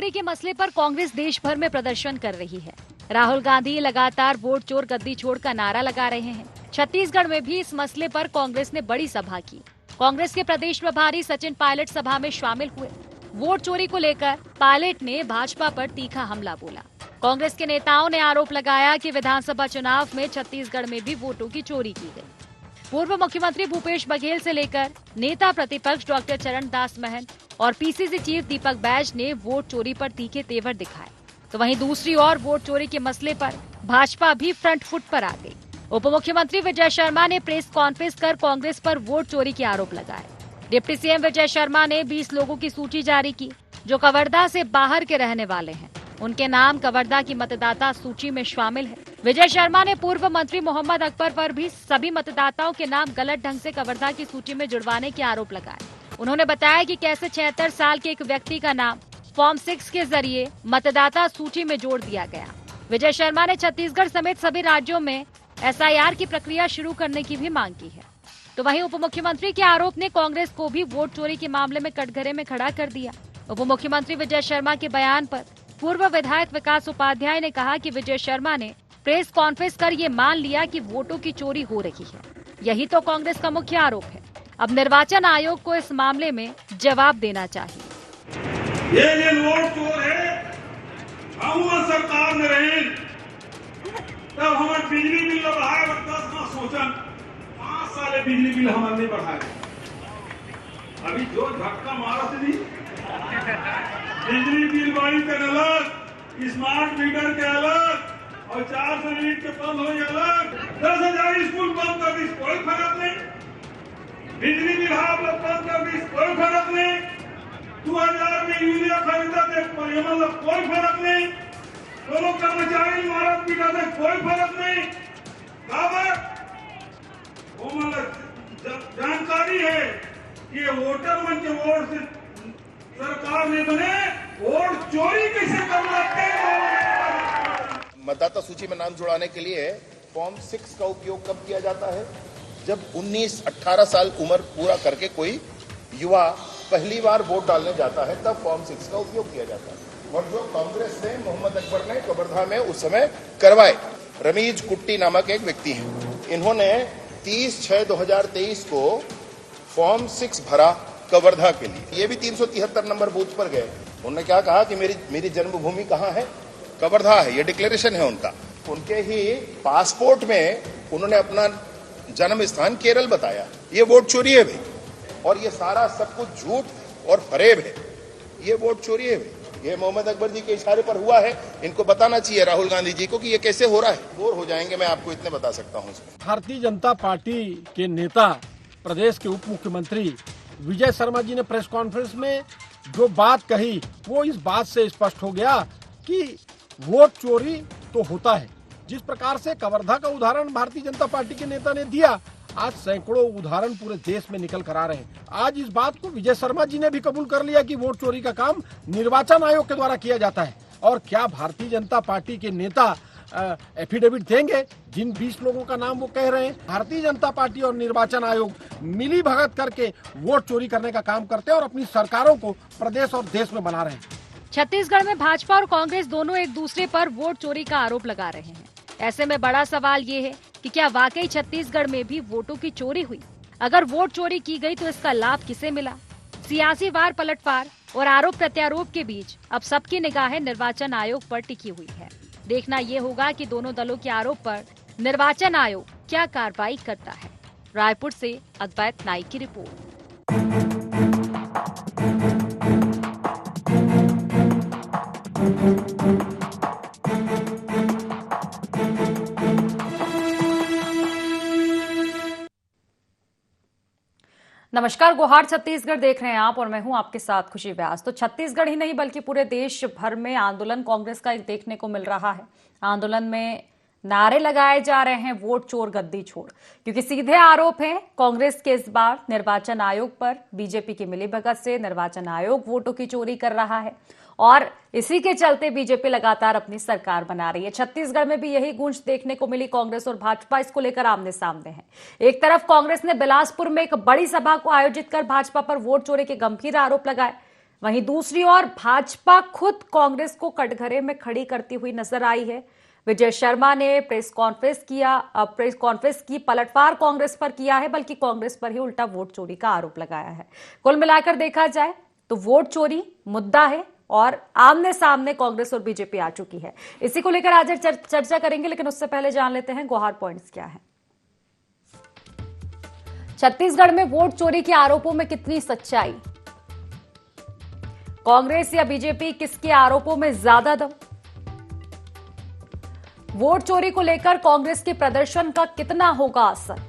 चोरी के मसले पर कांग्रेस देश भर में प्रदर्शन कर रही है। राहुल गांधी लगातार वोट चोर गद्दी छोड़ का नारा लगा रहे हैं। छत्तीसगढ़ में भी इस मसले पर कांग्रेस ने बड़ी सभा की। कांग्रेस के प्रदेश प्रभारी सचिन पायलट सभा में शामिल हुए। वोट चोरी को लेकर पायलट ने भाजपा पर तीखा हमला बोला। कांग्रेस के नेताओं ने आरोप लगाया कि विधानसभा चुनाव में छत्तीसगढ़ में भी वोटों की चोरी की गई। पूर्व मुख्यमंत्री भूपेश बघेल से लेकर नेता प्रतिपक्ष डॉक्टर चरणदास महंत और पीसीसी चीफ दीपक बैज ने वोट चोरी पर तीखे तेवर दिखाए। तो वहीं दूसरी ओर वोट चोरी के मसले पर भाजपा भी फ्रंट फुट पर आ गई। उप मुख्यमंत्री विजय शर्मा ने प्रेस कॉन्फ्रेंस कर कांग्रेस पर वोट चोरी के आरोप लगाए। डिप्टी सीएम विजय शर्मा ने 20 लोगों की सूची जारी की जो कवर्धा से बाहर के रहने वाले हैं। उनके नाम कवर्धा की मतदाता सूची में शामिल है। विजय शर्मा ने पूर्व मंत्री मोहम्मद अकबर पर भी सभी मतदाताओं के नाम गलत ढंग से कवर्धा की सूची में जुड़वाने के आरोप लगाए। उन्होंने बताया कि कैसे 76 साल के एक व्यक्ति का नाम फॉर्म 6 के जरिए मतदाता सूची में जोड़ दिया गया। विजय शर्मा ने छत्तीसगढ़ समेत सभी राज्यों में एसआईआर की प्रक्रिया शुरू करने की भी मांग की है। तो वहीं उप मुख्यमंत्री के आरोप ने कांग्रेस को भी वोट चोरी के मामले में कटघरे में खड़ा कर दिया। उप मुख्यमंत्री विजय शर्मा के बयान पर पूर्व विधायक विकास उपाध्याय ने कहा कि विजय शर्मा ने प्रेस कॉन्फ्रेंस कर ये मान लिया कि वोटों की चोरी हो रही है। यही तो कांग्रेस का मुख्य आरोप है। अब निर्वाचन आयोग को इस मामले में जवाब देना चाहिए। ये वोट चोर है, हम सरकार में रहे तब हमारे बिजली बिल बढ़ाए 10 सोचन 5 साल बिजली बिल हमारे नहीं बढ़ाए। अभी जो झटका मारा थी बिजली बिल बाड़ी के अलग, स्मार्ट मीटर के अलग और 400 यूनिट के बंद हो अलग, 10,000 स्कूल बंद कर दी, कोई फर्क नहीं। बिजली बिल बंद कर दी, कोई फर्क नहीं। 2000 में यूरिया खरीदा थे, मतलब कोई फर्क नहीं। दोनों कर्मचारी मारा पीटा थे, कोई फर्क नहीं। वो मतलब जानकारी है कि वोटर मन के वोट से सरकार ने बने, वोट चोरी कैसे कर सकते हैं। मतदाता सूची में नाम जुड़ाने के लिए फॉर्म 6 का उपयोग कब किया जाता है? जब 19-18 साल उम्र पूरा करके कोई युवा पहली बार वोट डालने जाता है, तब फॉर्म 6 का उपयोग किया जाता है। और जो कांग्रेस ने मोहम्मद अकबर ने कवर्धा में उस समय करवाए। रमीज कुट्टी नामक एक व्यक्ति हैं। इन्होंने 30/6/2023 को फॉर्म 6 भरा कवर्धा के लिए। ये भी 373 नंबर बूथ पर गए। उन्होंने क्या कहा कि मेरी जन्मभूमि कहाँ है? कवर्धा है। ये डिक्लेरेशन है उनका। उनके ही पासपोर्ट में उन्होंने अपना जन्म स्थान केरल बताया। ये वोट चोरी है भाई, और ये सारा सब कुछ झूठ और फरेब है। ये वोट चोरी है भाई। ये मोहम्मद अकबर जी के इशारे पर हुआ है। इनको बताना चाहिए राहुल गांधी जी को कि ये कैसे हो रहा है। बोर हो जाएंगे, मैं आपको इतने बता सकता हूँ। भारतीय जनता पार्टी के नेता प्रदेश के उप मुख्यमंत्री विजय शर्मा जी ने प्रेस कॉन्फ्रेंस में जो बात कही, वो इस बात से स्पष्ट हो गया कि वोट चोरी तो होता है। जिस प्रकार से कवर्धा का उदाहरण भारतीय जनता पार्टी के नेता ने दिया, आज सैकड़ों उदाहरण पूरे देश में निकल कर आ रहे हैं। आज इस बात को विजय शर्मा जी ने भी कबूल कर लिया कि वोट चोरी का काम निर्वाचन आयोग के द्वारा किया जाता है। और क्या भारतीय जनता पार्टी के नेता एफिडेविट देंगे जिन 20 लोगों का नाम वो कह रहे हैं? भारतीय जनता पार्टी और निर्वाचन आयोग मिली भगत करके वोट चोरी करने का काम करते हैं और अपनी सरकारों को प्रदेश और देश में बना रहे हैं। छत्तीसगढ़ में भाजपा और कांग्रेस दोनों एक दूसरे पर वोट चोरी का आरोप लगा रहे हैं। ऐसे में बड़ा सवाल ये है कि क्या वाकई छत्तीसगढ़ में भी वोटों की चोरी हुई? अगर वोट चोरी की गई तो इसका लाभ किसे मिला? सियासी वार पलटवार और आरोप प्रत्यारोप के बीच अब सबकी निगाहें निर्वाचन आयोग पर टिकी हुई है। देखना ये होगा कि दोनों दलों के आरोप पर निर्वाचन आयोग क्या कार्रवाई करता है। रायपुर से अद्वैत नाइक की रिपोर्ट। नमस्कार, गुहार छत्तीसगढ़ देख रहे हैं आप और मैं हूं आपके साथ खुशी व्यास। तो छत्तीसगढ़ ही नहीं बल्कि पूरे देश भर में आंदोलन कांग्रेस का एक देखने को मिल रहा है। आंदोलन में नारे लगाए जा रहे हैं वोट चोर गद्दी छोड़, क्योंकि सीधे आरोप हैं कांग्रेस के इस बार निर्वाचन आयोग पर। बीजेपी की मिलीभगत से निर्वाचन आयोग वोटों की चोरी कर रहा है और इसी के चलते बीजेपी लगातार अपनी सरकार बना रही है। छत्तीसगढ़ में भी यही गूंज देखने को मिली। कांग्रेस और भाजपा इसको लेकर आमने सामने है। एक तरफ कांग्रेस ने बिलासपुर में एक बड़ी सभा को आयोजित कर भाजपा पर वोट चोरी के गंभीर आरोप लगाए। वहीं दूसरी ओर भाजपा खुद कांग्रेस को कटघरे में खड़ी करती हुई नजर आई है। विजय शर्मा ने प्रेस कॉन्फ्रेंस की पलटवार कांग्रेस पर किया है, बल्कि कांग्रेस पर ही उल्टा वोट चोरी का आरोप लगाया है। कुल मिलाकर देखा जाए तो वोट चोरी मुद्दा है और आमने सामने कांग्रेस और बीजेपी आ चुकी है। इसी को लेकर आज चर्चा करेंगे, लेकिन उससे पहले जान लेते हैं गुहार पॉइंट्स क्या है। छत्तीसगढ़ में वोट चोरी के आरोपों में कितनी सच्चाई? कांग्रेस या बीजेपी, किसके आरोपों में ज्यादा दम? वोट चोरी को लेकर कांग्रेस के प्रदर्शन का कितना होगा असर?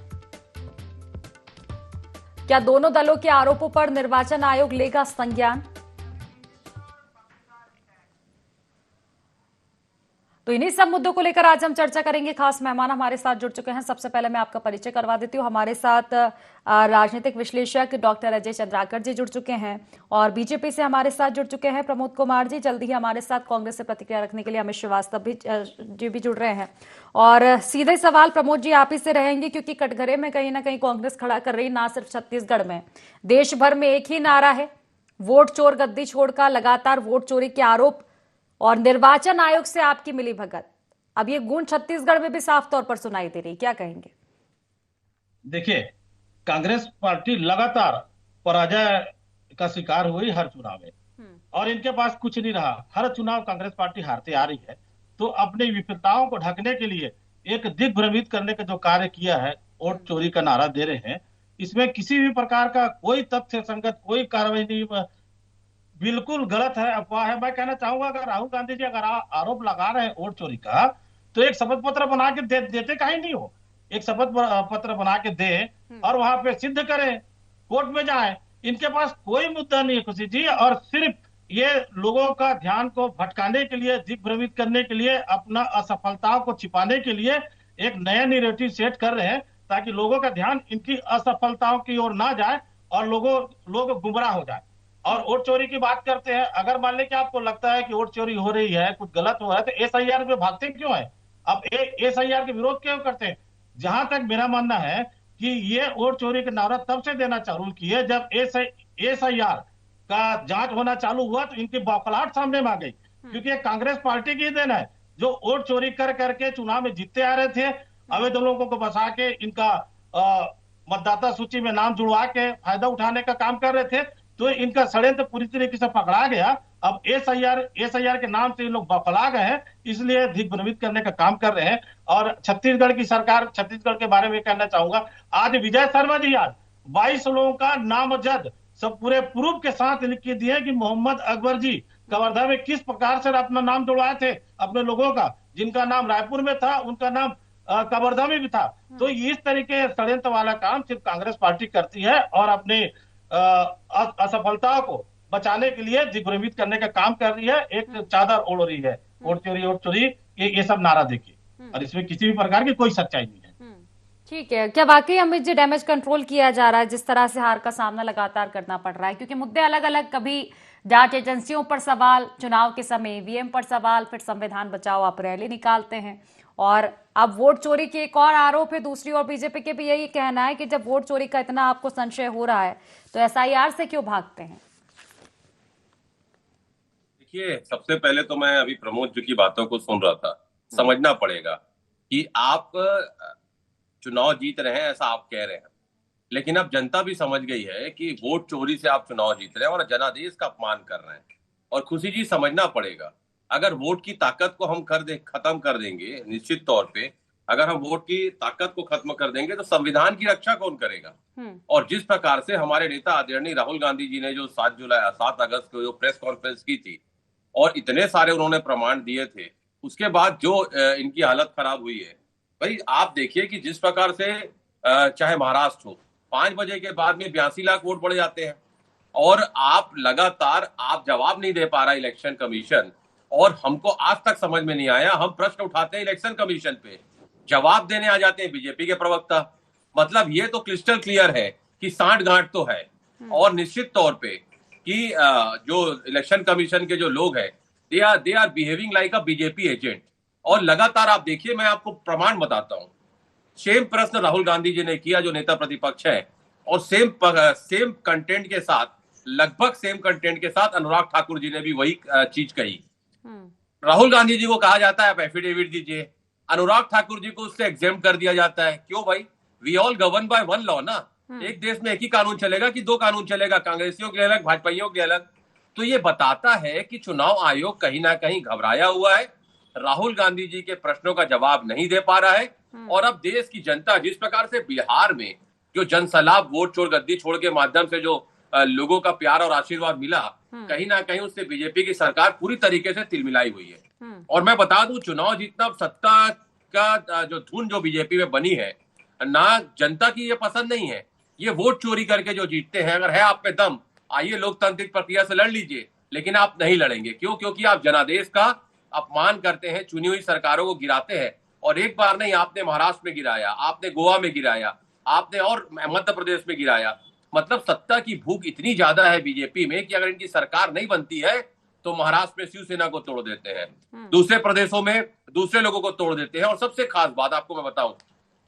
क्या दोनों दलों के आरोपों पर निर्वाचन आयोग लेगा संज्ञान? तो इन्हीं सब मुद्दों को लेकर आज हम चर्चा करेंगे। खास मेहमान हमारे साथ जुड़ चुके हैं। सबसे पहले मैं आपका परिचय करवा देती हूँ। हमारे साथ राजनीतिक विश्लेषक डॉक्टर अजय चंद्राकर जी जुड़ चुके हैं और बीजेपी से हमारे साथ जुड़ चुके हैं प्रमोद कुमार जी। जल्दी ही हमारे साथ कांग्रेस से प्रतिक्रिया रखने के लिए अमित श्रीवास्तव भी जुड़ रहे हैं। और सीधे सवाल प्रमोद जी आप ही से रहेंगे, क्योंकि कटघरे में कहीं ना कहीं कांग्रेस खड़ा कर रही, ना सिर्फ छत्तीसगढ़ में, देश भर में एक ही नारा है, वोट चोर गद्दी छोड़ का लगातार वोट चोरी के आरोप और निर्वाचन आयोग से आपकी मिलीभगत। अब ये गूंज छत्तीसगढ़ में भी साफ तौर पर सुनाई दे रही, क्या कहेंगे? देखिए, कांग्रेस पार्टी लगातार पराजय का शिकार हुई हर चुनाव में और इनके पास कुछ नहीं रहा। हर चुनाव कांग्रेस पार्टी हारती आ रही है। तो अपनी विफलताओं को ढकने के लिए एक दिग्भ्रमित करने का जो कार्य किया है, वोट चोरी का नारा दे रहे हैं, इसमें किसी भी प्रकार का कोई तथ्य संगत कोई कार्रवाई नहीं, बिल्कुल गलत है, अफवाह है। मैं कहना चाहूंगा अगर राहुल गांधी जी अगर आरोप लगा रहे हैं वोट चोरी का, तो एक शपथ पत्र बना के देते कहीं नहीं हो। एक शपथ पत्र बना के दे और वहां पे सिद्ध करें, कोर्ट में जाए। इनके पास कोई मुद्दा नहीं है खुशी जी, और सिर्फ ये लोगों का ध्यान को भटकाने के लिए, दिग्भ्रमित करने के लिए, अपना असफलताओं को छिपाने के लिए एक नया नैरेटिव सेट कर रहे हैं, ताकि लोगों का ध्यान इनकी असफलताओं की ओर ना जाए और लोग गुमराह हो जाए। और वोट चोरी की बात करते हैं, अगर मान ले कि आपको लगता है कि वोट चोरी हो रही है, कुछ गलत हो रहा है, तो एसआईआर पे भागते क्यों है? अब एसआईआर के विरोध क्यों करते हैं? जहां तक मेरा मानना है कि ये वोट चोरी का नारा तब से देना चालू किए जब एसआईआर का जांच होना चालू हुआ, तो इनकी बौखलाहट सामने में आ गई। क्योंकि कांग्रेस पार्टी की देन है, जो वोट चोरी कर करके चुनाव में जीतते आ रहे थे, अवैध लोगों को बसा के इनका मतदाता सूची में नाम जुड़वा के फायदा उठाने का काम कर रहे थे। तो इनका षड्यंत्र पूरी तरीके से पकड़ा गया। अब एसआईआर के नाम से ये लोग बौखला गए हैं, इसलिए दिग्भ्रमित करने का काम कर रहे हैं। और छत्तीसगढ़ की सरकार, छत्तीसगढ़ के बारे में कहना चाहूंगा, आज विजय शर्मा जी आज 22 लोगों का नामजद सब पूरे प्रूफ के साथ लिख के दिए कि मोहम्मद अकबर जी कवर्धा में किस प्रकार से अपना नाम जुड़वाए थे अपने लोगों का, जिनका नाम रायपुर में था उनका नाम कवर्धा में भी था। तो इस तरीके षड्यंत्र वाला काम सिर्फ कांग्रेस पार्टी करती है और अपने असफलताओं को बचाने के लिए दिग्भ्रमित करने का काम कर रही है, एक चादर ओढ़ रही है। वोट चोरी ये सब नारा देखिए, और इसमें किसी भी प्रकार की कोई सच्चाई नहीं है। ठीक है, क्या वाकई अमित जी डैमेज कंट्रोल किया जा रहा है जिस तरह से हार का सामना लगातार करना पड़ रहा है? क्योंकि मुद्दे अलग अलग, कभी जांच एजेंसियों पर सवाल, चुनाव के समय ईवीएम पर सवाल, फिर संविधान बचाओ आप रैली निकालते हैं, और अब वोट चोरी के एक और आरोप है। दूसरी ओर बीजेपी के भी यही कहना है कि जब वोट चोरी का इतना आपको संशय हो रहा है तो एसआईआर से क्यों भागते हैं? देखिए, सबसे पहले तो मैं अभी प्रमोद जी की बातों को सुन रहा था। समझना पड़ेगा कि आप चुनाव जीत रहे हैं, ऐसा आप कह रहे हैं, लेकिन अब जनता भी समझ गई है कि वोट चोरी से आप चुनाव जीत रहे हैं और जनादेश का अपमान कर रहे हैं। और खुशी जी समझना पड़ेगा, अगर वोट की ताकत को हम खत्म कर देंगे, निश्चित तौर पे अगर हम वोट की ताकत को खत्म कर देंगे तो संविधान की रक्षा कौन करेगा? और जिस प्रकार से हमारे नेता आदरणीय राहुल गांधी जी ने जो 7 अगस्त को जो प्रेस कॉन्फ्रेंस की थी और इतने सारे उन्होंने प्रमाण दिए थे, उसके बाद जो इनकी हालत खराब हुई है, भाई आप देखिए कि जिस प्रकार से चाहे महाराष्ट्र हो, 5 बजे के बाद में 82 लाख वोट पड़ जाते हैं और आप लगातार आप जवाब नहीं दे पा रहा इलेक्शन कमीशन। और हमको आज तक समझ में नहीं आया, हम प्रश्न उठाते हैं इलेक्शन कमीशन पे, जवाब देने आ जाते हैं बीजेपी के प्रवक्ता। मतलब ये तो क्रिस्टल क्लियर है कि सांठ गांठ तो है। और निश्चित तौर पे कि जो इलेक्शन कमीशन के जो लोग हैं, they are behaving like a BJP agent. और लगातार आप देखिए, मैं आपको प्रमाण बताता हूं, सेम प्रश्न राहुल गांधी जी ने किया जो नेता प्रतिपक्ष है, और सेम कंटेंट के साथ लगभग सेम कंटेंट के साथ अनुराग ठाकुर जी ने भी वही चीज कही। राहुल गांधी जी को कहा जाता है आप एफिडेविट दीजिए, अनुराग ठाकुर जी को उससे एग्जेम्प्ट कर दिया जाता है। क्यों भाई? We all govern by one law ना। एक देश में एक ही कानून चलेगा कि दो कानून चलेगा, कांग्रेसियों के लिए अलग, भाजपाइयों के लिए अलग? तो ये बताता है कि चुनाव आयोग कहीं ना कहीं घबराया हुआ है, राहुल गांधी जी के प्रश्नों का जवाब नहीं दे पा रहा है। और अब देश की जनता जिस प्रकार से बिहार में जो जनसलाब वोट चोर गद्दी छोड़ के माध्यम से जो लोगों का प्यार और आशीर्वाद मिला, कहीं ना कहीं उससे बीजेपी की सरकार पूरी तरीके से तिलमिलाई हुई है। और मैं बता दूं, चुनाव जीतना सत्ता का जो धुन जो बीजेपी में बनी है ना, जनता की ये पसंद नहीं है। ये वोट चोरी करके जो जीतते हैं, अगर है आप पे दम, आइए लोकतांत्रिक प्रक्रिया से लड़ लीजिए, लेकिन आप नहीं लड़ेंगे। क्यों? क्योंकि आप जनादेश का अपमान करते हैं, चुनी हुई सरकारों को गिराते हैं। और एक बार नहीं, आपने महाराष्ट्र में गिराया, आपने गोवा में गिराया, आपने और मध्य प्रदेश में गिराया। मतलब सत्ता की भूख इतनी ज्यादा है बीजेपी में कि अगर इनकी सरकार नहीं बनती है तो महाराष्ट्र में शिवसेना को तोड़ देते हैं, दूसरे प्रदेशों में दूसरे लोगों को तोड़ देते हैं। और सबसे खास बात आपको मैं बताऊं,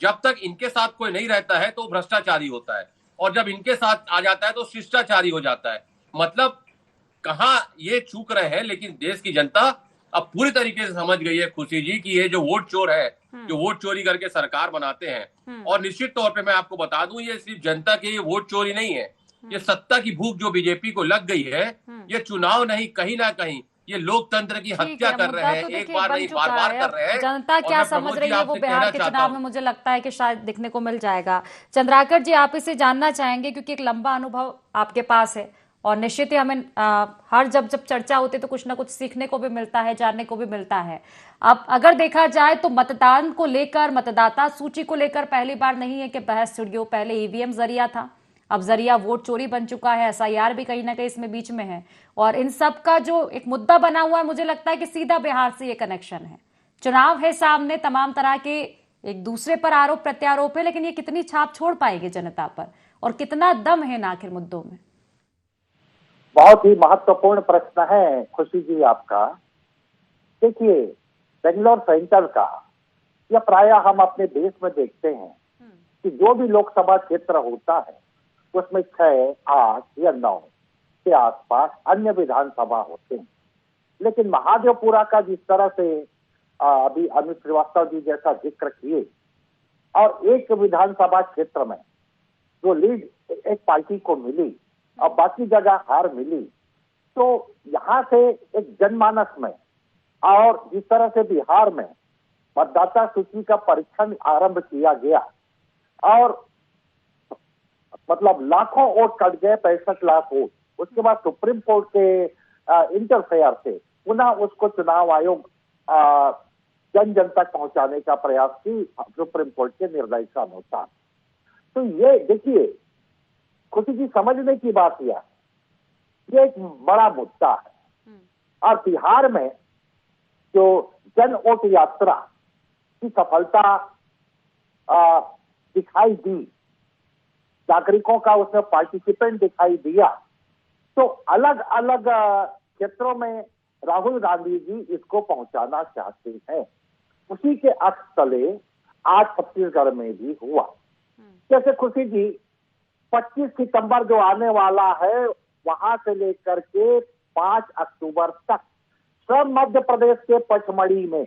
जब तक इनके साथ कोई नहीं रहता है तो भ्रष्टाचारी होता है, और जब इनके साथ आ जाता है तो शिष्टाचारी हो जाता है। मतलब कहां ये चूक रहे हैं, लेकिन देश की जनता अब पूरी तरीके से समझ गई है खुशी जी कि ये जो वोट चोर है, जो वोट चोरी करके सरकार बनाते हैं। और निश्चित तौर पे मैं आपको बता दूं, ये सिर्फ जनता की ये वोट चोरी नहीं है, ये सत्ता की भूख जो बीजेपी को लग गई है, ये चुनाव नहीं, कहीं ना कहीं ये लोकतंत्र की हत्या कर रहे हैं। एक बार नहीं, बार बार कर रहे हैं। जनता क्या समझ रही है वो बिहार के चुनाव में मुझे लगता है कि शायद दिखने को मिल जाएगा। चंद्राकर जी, आप इसे जानना चाहेंगे क्योंकि एक लंबा अनुभव आपके पास है और निश्चित ही हमें हर जब चर्चा होती है तो कुछ ना कुछ सीखने को भी मिलता है, जानने को भी मिलता है। अब अगर देखा जाए तो मतदान को लेकर, मतदाता सूची को लेकर पहली बार नहीं है कि बहस छिड़ गई। पहले ईवीएम जरिया था, अब जरिया वोट चोरी बन चुका है, एसआईआर भी कहीं ना कहीं इसमें बीच में है। और इन सब का जो एक मुद्दा बना हुआ है, मुझे लगता है कि सीधा बिहार से ये कनेक्शन है। चुनाव है सामने, तमाम तरह के एक दूसरे पर आरोप प्रत्यारोप है, लेकिन ये कितनी छाप छोड़ पाएगी जनता पर और कितना दम है ना आखिर मुद्दों में? बहुत ही महत्वपूर्ण प्रश्न है खुशी जी आपका। देखिए, बेंगलोर सेंटर का या प्राय हम अपने देश में देखते हैं कि जो भी लोकसभा क्षेत्र होता है उसमें 6, 8 या 9 के आसपास अन्य विधानसभा होते हैं। लेकिन महादेवपुरा का जिस तरह से अभी अमित श्रीवास्तव जी जैसा जिक्र किए, और एक विधानसभा क्षेत्र में जो लीड एक पार्टी को मिली और बाकी जगह हार मिली, तो यहाँ से एक जनमानस में, और जिस तरह से बिहार में मतदाता सूची का परीक्षण आरंभ किया गया और मतलब लाखों वोट कट गए, 65 लाख वोट। उसके बाद सुप्रीम कोर्ट के इंटरफेयर से पुनः उसको चुनाव आयोग जन जन तक पहुंचाने का प्रयास की सुप्रीम कोर्ट के निर्देश अनुसार। तो ये देखिए खुशी जी, समझने की बात यह, ये एक बड़ा मुद्दा है। और बिहार में जो जन वोट यात्रा की सफलता दिखाई दी, नागरिकों का उसमें पार्टिसिपेंट दिखाई दिया, तो अलग अलग क्षेत्रों में राहुल गांधी जी इसको पहुंचाना चाहते हैं। उसी के अक्ष तले आज छत्तीसगढ़ में भी हुआ। जैसे खुशी जी, 25 सितंबर जो आने वाला है, वहां से लेकर के 5 अक्टूबर तक सब मध्य प्रदेश के पचमढ़ी में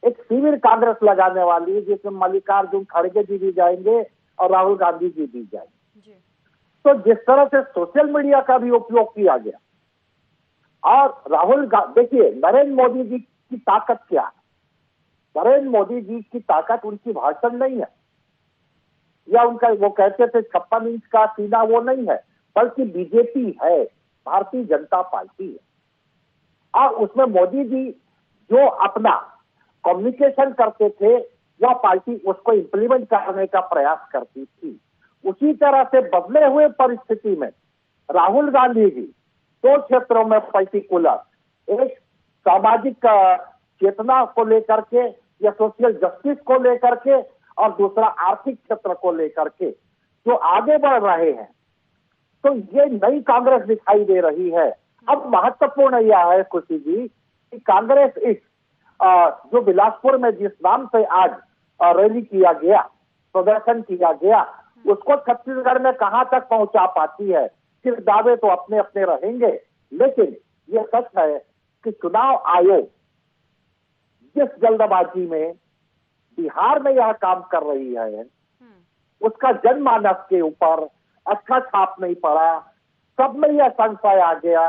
एक शिविर कांग्रेस लगाने वाली है, जिसमें मल्लिकार्जुन खड़गे जी भी जाएंगे और राहुल गांधी जी भी जाएंगे। तो जिस तरह से सोशल मीडिया का भी उपयोग किया गया, और देखिए नरेंद्र मोदी जी की ताकत क्या है? नरेंद्र मोदी जी की ताकत उनकी भाषण नहीं है, या उनका वो कहते थे 56 इंच का सीना, वो नहीं है, बल्कि बीजेपी है, भारतीय जनता पार्टी है। और उसमें मोदी जी जो अपना कम्युनिकेशन करते थे, वह पार्टी उसको इंप्लीमेंट करने का प्रयास करती थी। उसी तरह से बदले हुए परिस्थिति में राहुल गांधी जी 2 क्षेत्रों में पर्टिकुलर, एक सामाजिक चेतना को लेकर के या सोशल जस्टिस को लेकर के, और दूसरा आर्थिक क्षेत्र को लेकर के जो आगे बढ़ रहे हैं। तो ये नई कांग्रेस दिखाई दे रही है। अब महत्वपूर्ण यह है खुशी जी कि कांग्रेस इस जो बिलासपुर में जिस नाम से आज रैली किया गया, प्रदर्शन किया गया, उसको छत्तीसगढ़ में कहां तक पहुंचा पाती है, सिर्फ दावे तो अपने अपने रहेंगे, लेकिन ये सच है कि चुनाव आयोग जिस जल्दबाजी में बिहार में यह काम कर रही है, उसका जनमानस के ऊपर अच्छा छाप नहीं पड़ा। सब में यह संशय आ गया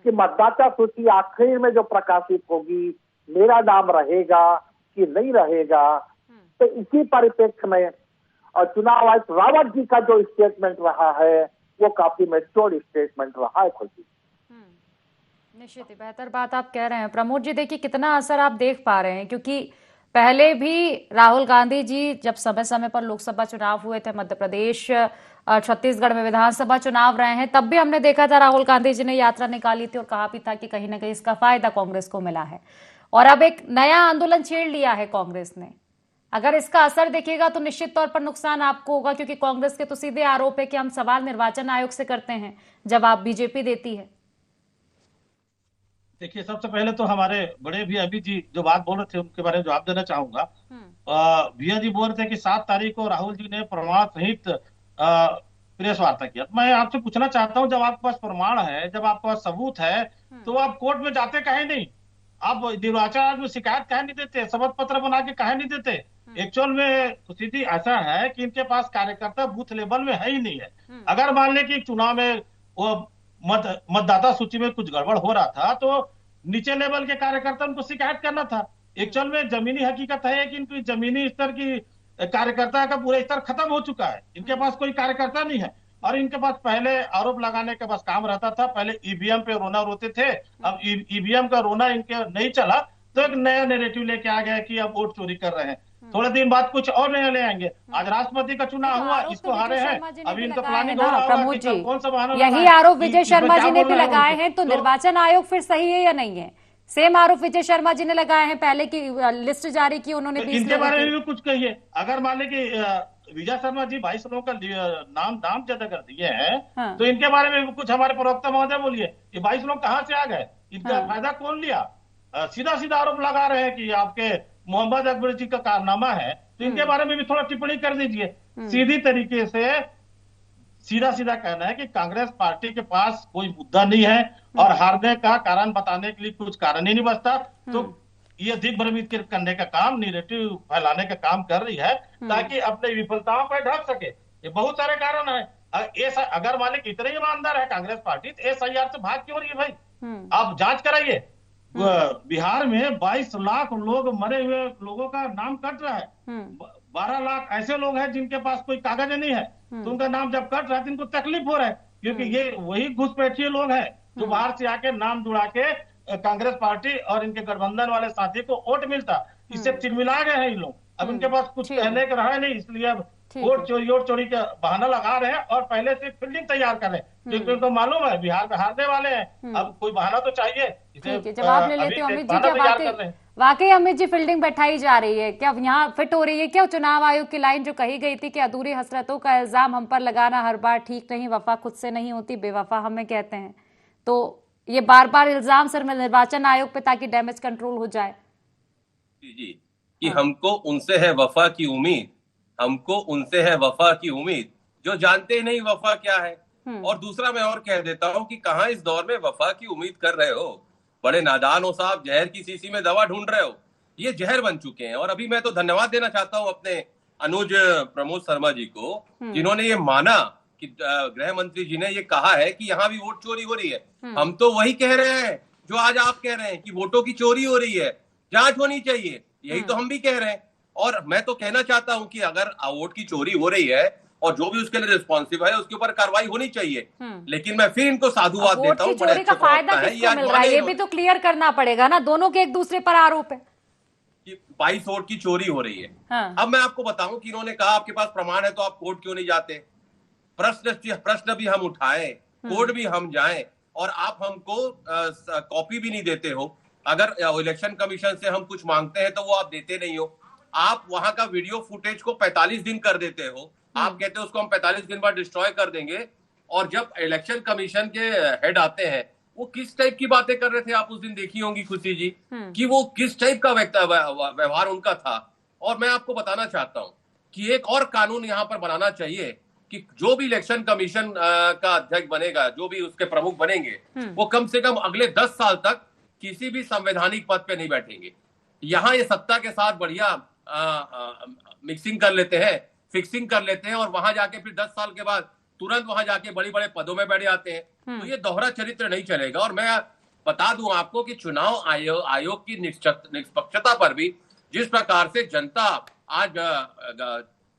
कि मतदाता सूची आखिर में जो प्रकाशित होगी, मेरा नाम रहेगा कि नहीं रहेगा। तो इसी परिप्रेक्ष्य में और चुनाव आयुक्त रावत जी का जो स्टेटमेंट रहा है वो काफी मैच्योर स्टेटमेंट रहा है। खुशी निश्चित ही बेहतर बात आप कह रहे हैं प्रमोद जी। देखिए कितना असर आप देख पा रहे हैं, क्योंकि पहले भी राहुल गांधी जी जब समय समय पर लोकसभा चुनाव हुए थे, मध्य प्रदेश छत्तीसगढ़ में विधानसभा चुनाव रहे हैं, तब भी हमने देखा था राहुल गांधी जी ने यात्रा निकाली थी और कहा भी था कि कहीं ना कहीं इसका फायदा कांग्रेस को मिला है। और अब एक नया आंदोलन छेड़ लिया है कांग्रेस ने। अगर इसका असर देखिएगा तो निश्चित तौर पर नुकसान आपको होगा, क्योंकि कांग्रेस के तो सीधे आरोप है कि हम सवाल निर्वाचन आयोग से करते हैं, जवाब बीजेपी देती है। देखिए सबसे पहले तो हमारे बड़े भी अभी जी जो बात बोल रहे थे उनके बारे में जवाब देना चाहूंगा। भैया जी बोल रहे थे कि 7 तारीख को राहुल जी ने प्रमाण सहित प्रेस वार्ता किया। मैं आपसे पूछना चाहता हूं, जब आपके पास प्रमाण है, जब आपके पास सबूत है, तो आप कोर्ट में जाते काहे नहीं? आप निर्वाचन आयोग में शिकायत काहे नहीं देते? शपथ पत्र बना के काहे नहीं देते? एक्चुअल में स्थिति ऐसा है कि इनके पास कार्यकर्ता बूथ लेवल में है ही नहीं है। अगर मान ले कि चुनाव में वो मतदाता सूची में कुछ गड़बड़ हो रहा था तो नीचे लेवल के कार्यकर्ता उनको शिकायत करना था। एक्चुअल में जमीनी हकीकत है कि इनकी जमीनी स्तर की कार्यकर्ता का पूरा स्तर खत्म हो चुका है। इनके पास कोई कार्यकर्ता नहीं है और इनके पास पहले आरोप लगाने का बस काम रहता था। पहले ईवीएम पे रोना रोते थे, अब ईवीएम का रोना इनके नहीं चला तो एक नया नैरेटिव लेके आ गया कि अब वोट चोरी कर रहे हैं। थोड़े दिन बाद कुछ और नया ले आएंगे। आज राष्ट्रपति का चुनाव हुआ, इसको हारे हैं, अभी इनका प्लानिंग हो रहा होगा कि कौन सा बहाना। यही आरोप विजय शर्मा जी ने भी लगाए हैं, तो निर्वाचन आयोग फिर सही है या नहीं है? सेम आरोप विजय शर्मा जी ने लगाए हैं, पहले की लिस्ट जारी की उन्होंने। इनके बारे में भी कुछ कहिए। अगर मान ले कि विजय शर्मा जी 22 लोगों का नाम ज्यादा कर दिए हैं, तो इनके बारे में कुछ हमारे प्रवक्ता महोदय बोलिए, ये 22 लोग कहाँ से आ गए? इनका फायदा कौन लिया? सीधा सीधा आरोप लगा रहे हैं कि आपके मोहम्मद अकबर जी का कारनामा है, तो इनके बारे में भी थोड़ा टिप्पणी कर दीजिए। सीधी तरीके से सीधा सीधा कहना है कि कांग्रेस पार्टी के पास कोई मुद्दा नहीं है और हारने का कारण बताने के लिए कुछ कारण ही नहीं बचता, तो ये दिग्भ्रमित करने का काम, नैरेटिव फैलाने का काम कर रही है ताकि अपने विफलताओं पर ढक सके। ये बहुत सारे कारण है। अगर मालिक इतने ईमानदार है कांग्रेस पार्टी, तो एसआईआर से भाग क्यों रही है भाई? आप जांच कराइए। बिहार में 22 लाख लोग मरे हुए लोगों का नाम कट रहा है। 12 लाख ऐसे लोग हैं जिनके पास कोई कागज नहीं है, तो उनका नाम जब कट रहा है तो इनको तकलीफ हो रहा है, क्योंकि ये वही घुसपैठिए लोग हैं जो बाहर से आके नाम जुड़ा के कांग्रेस पार्टी और इनके गठबंधन वाले साथी को वोट मिलता, इससे चिलमिला गए हैं ये लोग। अब इनके पास कुछ कहने का रहा नहीं, इसलिए अब वोट चोरी का बहाना लगा रहे हैं और पहले से फील्डिंग तैयार कर रहे हैं, क्योंकि उनको मालूम है बिहार में हारने वाले हैं। अब कोई बहाना तो चाहिए। जवाब ले लेते हो अमित जी। क्या वाकई अमित जी फील्डिंग बैठाई जा रही है? क्या यहाँ फिट हो रही है क्या चुनाव आयोग की लाइन जो कही गई थी कि अधूरी हसरतों का इल्जाम हम पर लगाना हर बार ठीक नहीं, वफा खुद से नहीं होती, बेवफा हमें कहते हैं, तो ये बार बार इल्जाम सर में निर्वाचन आयोग पे ताकि डैमेज कंट्रोल हो जाए? जी कि हमको उनसे है वफा की उम्मीद, हमको उनसे है वफा की उम्मीद जो जानते ही नहीं वफा क्या है। और दूसरा मैं और कह देता हूं कि कहां इस दौर में वफा की उम्मीद कर रहे हो? बड़े नादान हो साहब, जहर की शीशी में दवा ढूंढ रहे हो। ये जहर बन चुके हैं। और अभी मैं तो धन्यवाद देना चाहता हूं अपने अनुज प्रमोद शर्मा जी को, जिन्होंने ये माना कि गृह मंत्री जी ने ये कहा है कि यहाँ भी वोट चोरी हो रही है। हम तो वही कह रहे हैं जो आज आप कह रहे हैं कि वोटों की चोरी हो रही है, जांच होनी चाहिए, यही तो हम भी कह रहे हैं। और मैं तो कहना चाहता हूं कि अगर वोट की चोरी हो रही है और जो भी उसके लिए रिस्पॉन्सिबल है उसके ऊपर कार्रवाई होनी चाहिए। लेकिन मैं फिर इनको साधुवाद देता हूं। चोरी का फायदा किसको मिल रहा है ये भी तो क्लियर करना पड़ेगा ना। दोनों के एक दूसरे पर आरोप है कि 22 वोट की चोरी हो रही है। अब मैं आपको बताऊं कि इन्होंने कहा आपके पास प्रमाण है तो आप कोर्ट क्यों नहीं जाते? प्रश्न भी हम उठाएं, कोर्ट भी हम जाएं और आप हमको कॉपी भी नहीं देते हो। अगर इलेक्शन कमीशन से हम कुछ मांगते हैं तो वो आप देते नहीं हो। आप वहां का वीडियो फुटेज को 45 दिन कर देते हो। आप कहते हो उसको हम 45 दिन बाद डिस्ट्रॉय कर देंगे। और जब इलेक्शन कमीशन के हेड आते हैं वो किस टाइप की बातें कर रहे थे आप उस दिन देखी होंगी खुशी जी, कि वो किस टाइप का व्यवहार उनका था। और मैं आपको बताना चाहता हूं कि एक और कानून यहां पर बनाना चाहिए कि जो भी इलेक्शन कमीशन का अध्यक्ष बनेगा, जो भी उसके प्रमुख बनेंगे, वो कम से कम अगले 10 साल तक किसी भी संवैधानिक पद पे नहीं बैठेंगे। यहाँ ये सत्ता के साथ बढ़िया मिक्सिंग कर लेते हैं, फिक्सिंग कर लेते हैं, और वहां जाके फिर 10 साल के बाद तुरंत वहां जाके बड़े बड़े पदों में बैठ जाते हैं। तो ये दोहरा चरित्र नहीं चलेगा। और मैं बता दूं आपको कि चुनाव आयोग की निष्पक्षता पर भी जिस प्रकार से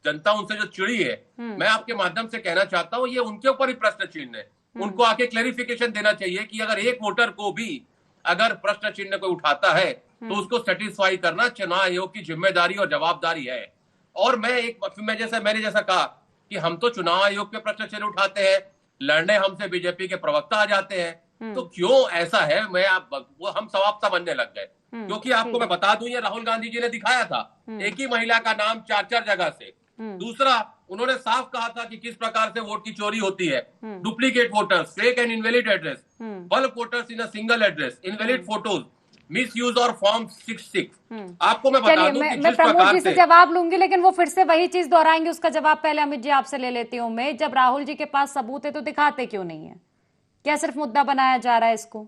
जनता उनसे जो चिड़ी है, मैं आपके माध्यम से कहना चाहता हूं, ये उनके ऊपर ही प्रश्न चिन्ह है। उनको आके क्लेरिफिकेशन देना चाहिए कि अगर एक वोटर को भी अगर प्रश्न चिन्ह कोई उठाता है तो उसको सेटिस्फाई करना चुनाव आयोग की जिम्मेदारी और जवाबदारी है। और मैंने जैसा कहा कि हम तो चुनाव आयोग पे प्रश्न चिन्ह उठाते हैं, लड़ने हमसे बीजेपी के प्रवक्ता आ जाते हैं, तो क्यों ऐसा है? वो हम समाप्त बनने लग गए। क्योंकि आपको मैं बता दूं, ये राहुल गांधी जी ने दिखाया था, एक ही महिला का नाम 4 जगह से। दूसरा, उन्होंने साफ कहा था कि किस प्रकार से वोट की चोरी होती है, duplicate voters, fake and invalid address, bulk voters in a single address, invalid photos, miss use और फॉर्म 66। आपको मैं बता दूं कि मैं प्रमोद जी से जवाब लूंगी, लेकिन वो फिर से वही चीज दोहराएंगे। उसका जवाब पहले अमित जी आपसे ले लेती हूँ मैं। जब राहुल जी के पास सबूत है तो दिखाते क्यों नहीं है? क्या सिर्फ मुद्दा बनाया जा रहा है इसको?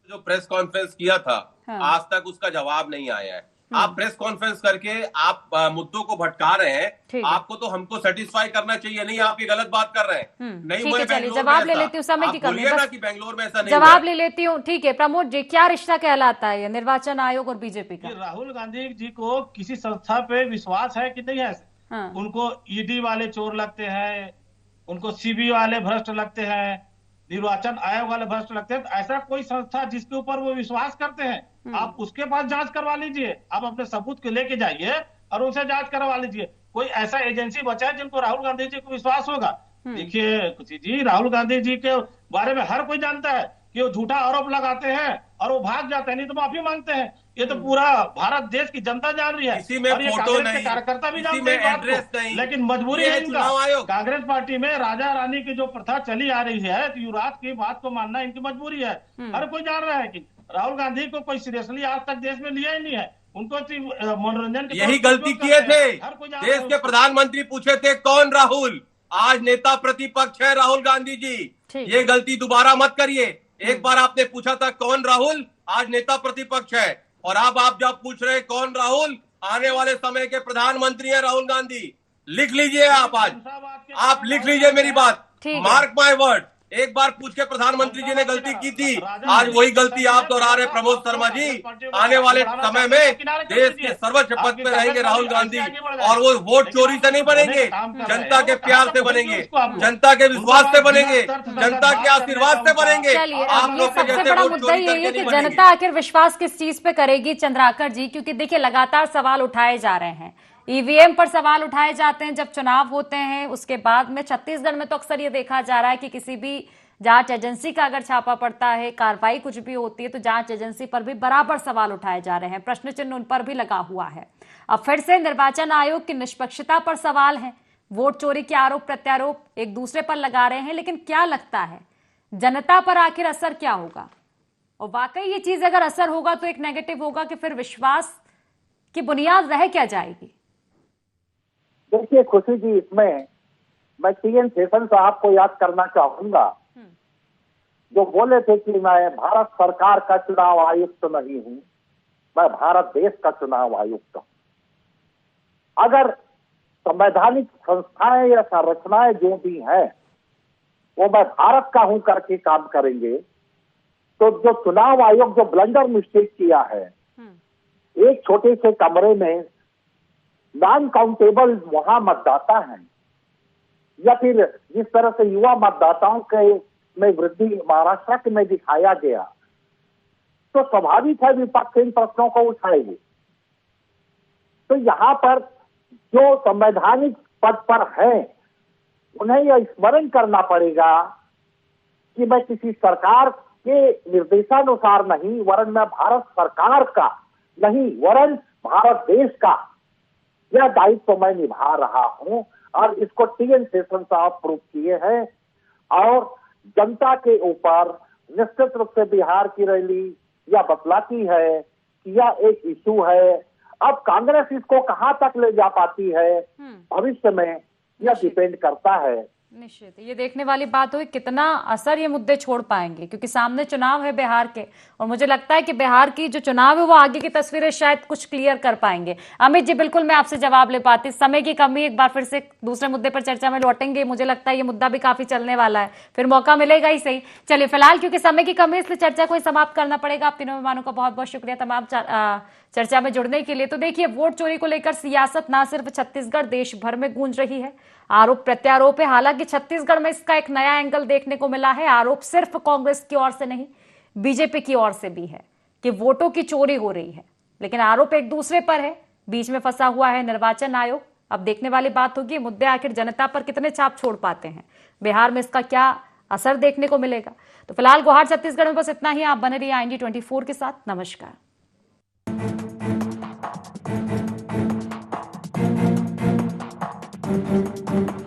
जो प्रेस कॉन्फ्रेंस किया था, आज तक उसका जवाब नहीं आया है। आप प्रेस कॉन्फ्रेंस करके आप मुद्दों को भटका रहे हैं। आपको तो हमको सेटिस्फाई करना चाहिए, नहीं आप ये गलत बात कर रहे हैं। नहीं हुए बेंगलोर जवाब ले लेती हूँ, समय की कमी है, ना कि बेंगलोर में ऐसा नहीं जवाब ले लेती हूँ। ठीक है प्रमोद जी, क्या रिश्ता कहलाता है ये निर्वाचन आयोग और बीजेपी का? राहुल गांधी जी को किसी संस्था पे विश्वास है कि नहीं है? उनको ईडी वाले चोर लगते हैं, उनको सीबी वाले भ्रष्ट लगते हैं, निर्वाचन आयोग वाले भ्रष्ट लगते हैं। तो ऐसा कोई संस्था जिसके ऊपर वो विश्वास करते हैं, आप उसके पास जांच करवा लीजिए। आप अपने सबूत को लेके जाइए और उनसे जांच करवा लीजिए। कोई ऐसा एजेंसी बचा है जिनको राहुल गांधी जी को विश्वास होगा? देखिए खुशी जी, राहुल गांधी जी के बारे में हर कोई जानता है कि वो झूठा आरोप लगाते हैं और वो भाग जाते हैं, नहीं तो माफी मांगते हैं। ये तो पूरा भारत देश की जनता जान रही है, किसी में और ये फोटो कांग्रेस नहीं, के कार्यकर्ता भी किसी जानते में हैं एड्रेस बात को। नहीं, लेकिन मजबूरी है इनका। कांग्रेस पार्टी में राजा रानी की जो प्रथा चली आ रही है, तो युवराज की बात को मानना इनकी मजबूरी है। हर कोई जान रहा है कि राहुल गांधी को कोई सीरियसली आज तक देश में लिया ही नहीं है। उनको मनोरंजन के यही गलती किए थे। देश के प्रधानमंत्री पूछे थे कौन राहुल, आज नेता प्रतिपक्ष है राहुल गांधी जी। ये गलती दोबारा मत करिए। एक बार आपने पूछा था कौन राहुल, आज नेता प्रतिपक्ष है, और अब आप जब पूछ रहे कौन राहुल, आने वाले समय के प्रधानमंत्री है राहुल गांधी। लिख लीजिए आप लिख लीजिए मेरी बात, मार्क माय वर्ड। एक बार पूछ के प्रधानमंत्री जी ने गलती की थी, आज वही गलती आप दोहरा रहे प्रमोद शर्मा जी। आने वाले समय में देश के सर्वोच्च पद पे रहेंगे राहुल गांधी, और वो वोट चोरी से नहीं बनेंगे, जनता के प्यार से बनेंगे, जनता के विश्वास से बनेंगे, जनता के आशीर्वाद से बनेंगे। आप लोग सबसे बड़ा मुद्दा यही है कि जनता आखिर विश्वास किस चीज पे करेगी चंद्राकर जी? क्योंकि देखिए लगातार सवाल उठाए जा रहे हैं, ईवीएम पर सवाल उठाए जाते हैं जब चुनाव होते हैं। उसके बाद में छत्तीसगढ़ में तो अक्सर ये देखा जा रहा है कि किसी भी जांच एजेंसी का अगर छापा पड़ता है, कार्रवाई कुछ भी होती है, तो जांच एजेंसी पर भी बराबर सवाल उठाए जा रहे हैं, प्रश्न चिन्ह उन पर भी लगा हुआ है। अब फिर से निर्वाचन आयोग की निष्पक्षता पर सवाल है, वोट चोरी के आरोप प्रत्यारोप एक दूसरे पर लगा रहे हैं। लेकिन क्या लगता है जनता पर आखिर असर क्या होगा? और वाकई ये चीज अगर असर होगा तो एक नेगेटिव होगा कि फिर विश्वास की बुनियाद रह क्या जाएगी? देखिए खुशी जी, इसमें मैं टीएन शेषन साहब को याद करना चाहूंगा, जो बोले थे कि मैं भारत सरकार का चुनाव आयुक्त नहीं हूं, मैं भारत देश का चुनाव आयुक्त हूं। अगर संवैधानिक संस्थाएं या संरचनाएं जो भी हैं वो मैं भारत का हूं करके काम करेंगे, तो जो चुनाव आयोग जो ब्लंडर मिस्टेक किया है, एक छोटे से कमरे में नॉन काउंटेबल वहां मतदाता है, या फिर जिस तरह से युवा मतदाताओं के में वृद्धि महाराष्ट्र में दिखाया गया, तो स्वाभाविक है विपक्ष इन प्रश्नों को उठाएगी। तो यहाँ पर जो संवैधानिक पद पर है उन्हें यह स्मरण करना पड़ेगा कि मैं किसी सरकार के निर्देशानुसार नहीं, वरन मैं भारत सरकार का नहीं, वरन भारत देश का यह दायित्व मैं निभा रहा हूं। और इसको टीएन शेषन साहब प्रूव किए हैं, और जनता के ऊपर निश्चित रूप से बिहार की रैली यह बतलाती है कि यह एक इशू है। अब कांग्रेस इसको कहां तक ले जा पाती है भविष्य में, यह डिपेंड करता है। निश्चित ये देखने वाली बात हुई कितना असर ये मुद्दे छोड़ पाएंगे, क्योंकि सामने चुनाव है बिहार के, और मुझे लगता है कि बिहार की जो चुनाव है वो आगे की तस्वीरें शायद कुछ क्लियर कर पाएंगे। अमित जी बिल्कुल मैं आपसे जवाब ले पाती, समय की कमी, एक बार फिर से दूसरे मुद्दे पर चर्चा में लौटेंगे, मुझे लगता है ये मुद्दा भी काफी चलने वाला है, फिर मौका मिलेगा ही सही। चलिए फिलहाल क्योंकि समय की कमी इसलिए चर्चा को ही समाप्त करना पड़ेगा। आप तीनों मेहमानों का बहुत बहुत शुक्रिया तमाम चर्चा में जुड़ने के लिए। तो देखिए वोट चोरी को लेकर सियासत ना सिर्फ छत्तीसगढ़ देश भर में गूंज रही है, आरोप प्रत्यारोप है। हालांकि छत्तीसगढ़ में इसका एक नया एंगल देखने को मिला है। आरोप सिर्फ कांग्रेस की ओर से नहीं, बीजेपी की ओर से भी है कि वोटों की चोरी हो रही है, लेकिन आरोप एक दूसरे पर है। बीच में फंसा हुआ है निर्वाचन आयोग। अब देखने वाली बात होगी मुद्दे आखिर जनता पर कितने छाप छोड़ पाते हैं, बिहार में इसका क्या असर देखने को मिलेगा। तो फिलहाल गुहार छत्तीसगढ़ में बस इतना ही। आप बने रहिए IND 24 के साथ। नमस्कार। Thank you.